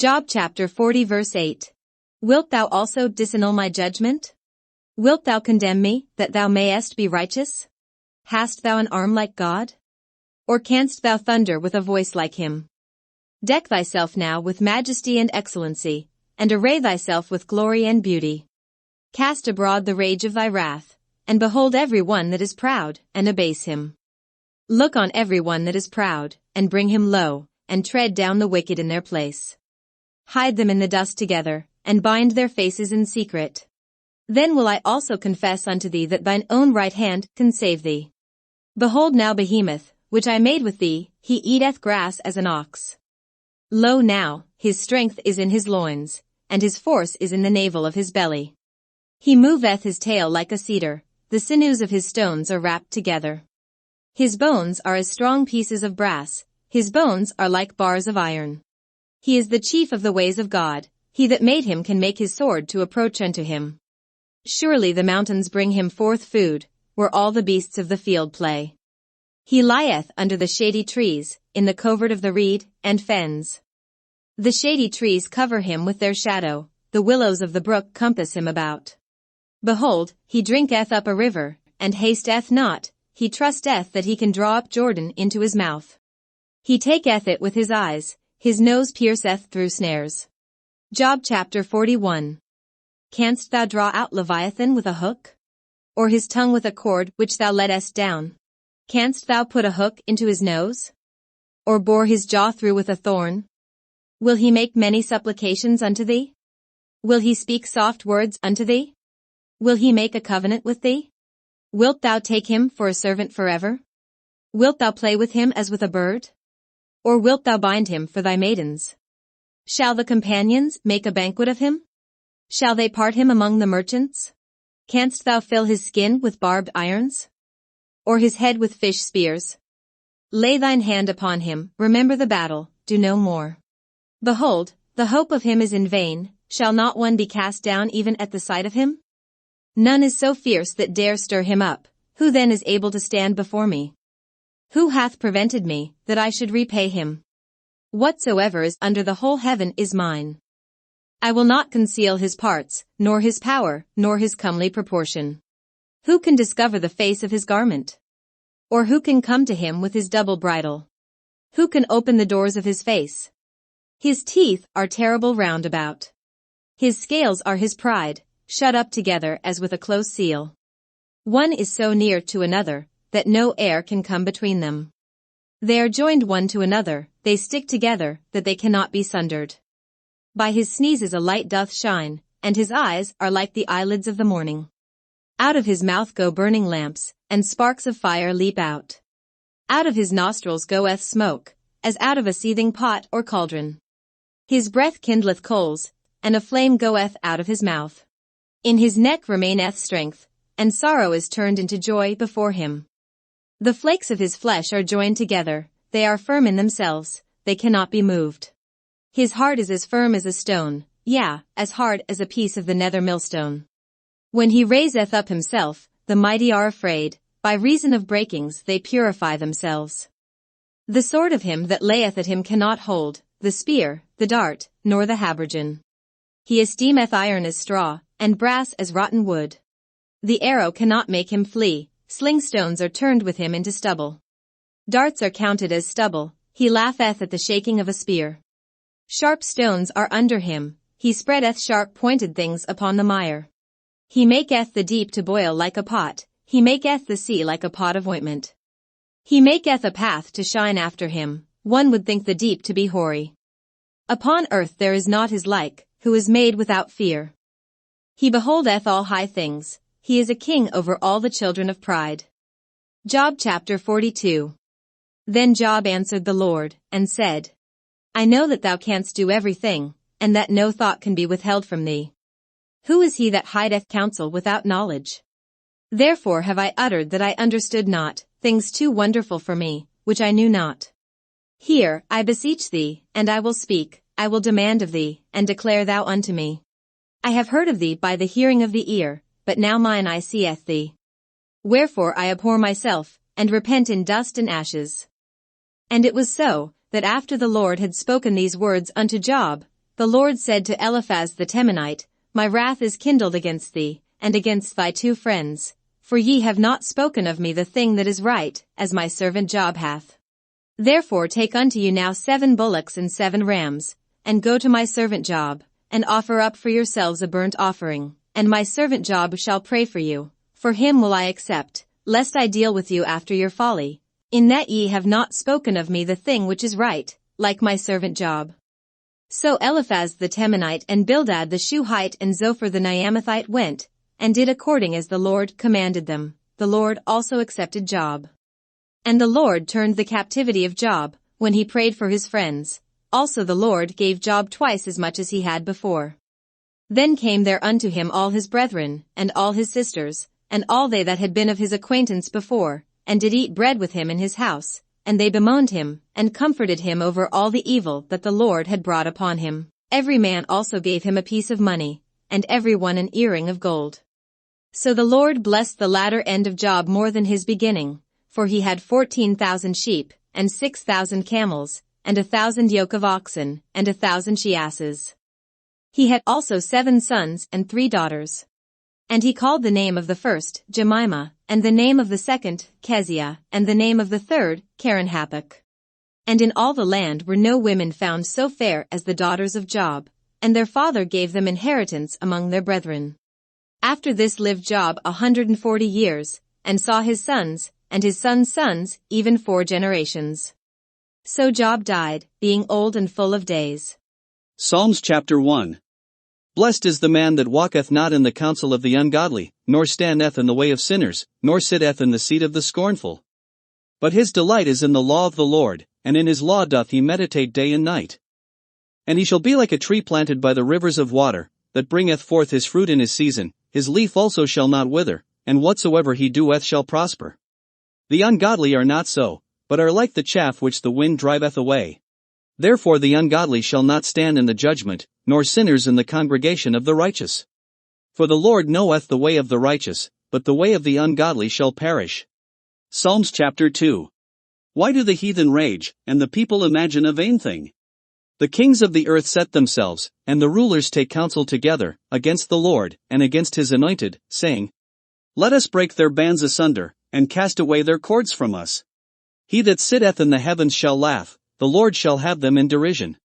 Job chapter 40 verse 8. Wilt thou also disannul my judgment? Wilt thou condemn me, that thou mayest be righteous? Hast thou an arm like God? Or canst thou thunder with a voice like him? Deck thyself now with majesty and excellency, and array thyself with glory and beauty. Cast abroad the rage of thy wrath, and behold every one that is proud, and abase him. Look on every one that is proud, and bring him low, and tread down the wicked in their place. Hide them in the dust together, and bind their faces in secret. Then will I also confess unto thee that thine own right hand can save thee. Behold now Behemoth, which I made with thee, he eateth grass as an ox. Lo now, his strength is in his loins, and his force is in the navel of his belly. He moveth his tail like a cedar, the sinews of his stones are wrapped together. His bones are as strong pieces of brass, his bones are like bars of iron. He is the chief of the ways of God, he that made him can make his sword to approach unto him. Surely the mountains bring him forth food, where all the beasts of the field play. He lieth under the shady trees, in the covert of the reed and fens. The shady trees cover him with their shadow, the willows of the brook compass him about. Behold, he drinketh up a river, and hasteth not, he trusteth that he can draw up Jordan into his mouth. He taketh it with his eyes, his nose pierceth through snares. Job chapter 41. Canst thou draw out Leviathan with a hook? Or his tongue with a cord which thou lettest down? Canst thou put a hook into his nose? Or bore his jaw through with a thorn? Will he make many supplications unto thee? Will he speak soft words unto thee? Will he make a covenant with thee? Wilt thou take him for a servant forever? Wilt thou play with him as with a bird? Or wilt thou bind him for thy maidens? Shall the companions make a banquet of him? Shall they part him among the merchants? Canst thou fill his skin with barbed irons? Or his head with fish spears? Lay thine hand upon him, remember the battle, do no more. Behold, the hope of him is in vain, shall not one be cast down even at the sight of him? None is so fierce that dare stir him up, who then is able to stand before me? Who hath prevented me, that I should repay him? Whatsoever is under the whole heaven is mine. I will not conceal his parts, nor his power, nor his comely proportion. Who can discover the face of his garment? Or who can come to him with his double bridle? Who can open the doors of his face? His teeth are terrible round about. His scales are his pride, shut up together as with a close seal. One is so near to another, that no air can come between them. They are joined one to another, they stick together, that they cannot be sundered. By his sneezes a light doth shine, and his eyes are like the eyelids of the morning. Out of his mouth go burning lamps, and sparks of fire leap out. Out of his nostrils goeth smoke, as out of a seething pot or cauldron. His breath kindleth coals, and a flame goeth out of his mouth. In his neck remaineth strength, and sorrow is turned into joy before him. The flakes of his flesh are joined together, they are firm in themselves, they cannot be moved. His heart is as firm as a stone, yea, as hard as a piece of the nether millstone. When he raiseth up himself, the mighty are afraid, by reason of breakings they purify themselves. The sword of him that layeth at him cannot hold, the spear, the dart, nor the habergeon. He esteemeth iron as straw, and brass as rotten wood. The arrow cannot make him flee, sling stones are turned with him into stubble. Darts are counted as stubble, he laugheth at the shaking of a spear. Sharp stones are under him, he spreadeth sharp pointed things upon the mire. He maketh the deep to boil like a pot, he maketh the sea like a pot of ointment. He maketh a path to shine after him, one would think the deep to be hoary. Upon earth there is not his like, who is made without fear. He beholdeth all high things, he is a king over all the children of pride. Job chapter 42. Then Job answered the Lord, and said, I know that thou canst do everything, and that no thought can be withheld from thee. Who is he that hideth counsel without knowledge? Therefore have I uttered that I understood not, things too wonderful for me, which I knew not. Hear, I beseech thee, and I will speak, I will demand of thee, and declare thou unto me. I have heard of thee by the hearing of the ear, but now mine eye seeth thee. Wherefore I abhor myself, and repent in dust and ashes. And it was so, that after the Lord had spoken these words unto Job, The Lord said to Eliphaz the Temanite, My wrath is kindled against thee, and against thy 2 friends, for ye have not spoken of me the thing that is right, as my servant Job hath. Therefore take unto you now 7 bullocks and 7 rams, and go to my servant Job, and offer up for yourselves a burnt offering, and my servant Job shall pray for you, for him will I accept, lest I deal with you after your folly, in that ye have not spoken of me the thing which is right, like my servant Job. So Eliphaz the Temanite and Bildad the Shuhite and Zophar the Naamathite went, and did according as the Lord commanded them. The Lord also accepted Job. And the Lord turned the captivity of Job, when he prayed for his friends. Also the Lord gave Job twice as much as he had before. Then came there unto him all his brethren, and all his sisters, and all they that had been of his acquaintance before, and did eat bread with him in his house, and they bemoaned him, and comforted him over all the evil that the Lord had brought upon him. Every man also gave him a piece of money, and every one an earring of gold. So the Lord blessed the latter end of Job more than his beginning, for he had 14,000 sheep, and 6,000 camels, and 1,000 yoke of oxen, and 1,000 she-asses. He had also 7 sons and 3 daughters. And he called the name of the first Jemimah, and the name of the second Keziah, and the name of the third Karen-Happuch. And in all the land were no women found so fair as the daughters of Job, and their father gave them inheritance among their brethren. After this lived Job 140 years, and saw his sons, and his sons' sons, even 4 generations. So Job died, being old and full of days. Psalms chapter 1. Blessed is the man that walketh not in the counsel of the ungodly, nor standeth in the way of sinners, nor sitteth in the seat of the scornful. But his delight is in the law of the Lord, and in his law doth he meditate day and night. And he shall be like a tree planted by the rivers of water, that bringeth forth his fruit in his season, his leaf also shall not wither, and whatsoever he doeth shall prosper. The ungodly are not so, but are like the chaff which the wind driveth away. Therefore the ungodly shall not stand in the judgment, nor sinners in the congregation of the righteous. For the Lord knoweth the way of the righteous, but the way of the ungodly shall perish. Psalms chapter 2. Why do the heathen rage, and the people imagine a vain thing? The kings of the earth set themselves, and the rulers take counsel together, against the Lord, and against his anointed, saying, Let us break their bands asunder, and cast away their cords from us. He that sitteth in the heavens shall laugh, the Lord shall have them in derision.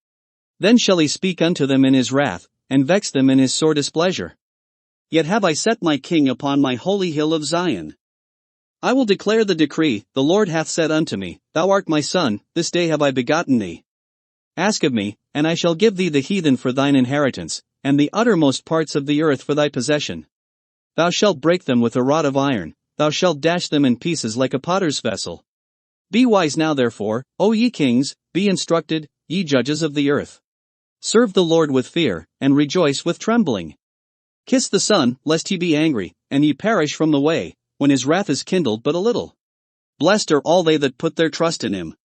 Then shall he speak unto them in his wrath, and vex them in his sore displeasure. Yet have I set my king upon my holy hill of Zion. I will declare the decree, the Lord hath said unto me, Thou art my son, this day have I begotten thee. Ask of me, and I shall give thee the heathen for thine inheritance, and the uttermost parts of the earth for thy possession. Thou shalt break them with a rod of iron, thou shalt dash them in pieces like a potter's vessel. Be wise now therefore, O ye kings, be instructed, ye judges of the earth. Serve the Lord with fear, and rejoice with trembling. Kiss the Son, lest he be angry, and ye perish from the way, when his wrath is kindled but a little. Blessed are all they that put their trust in him.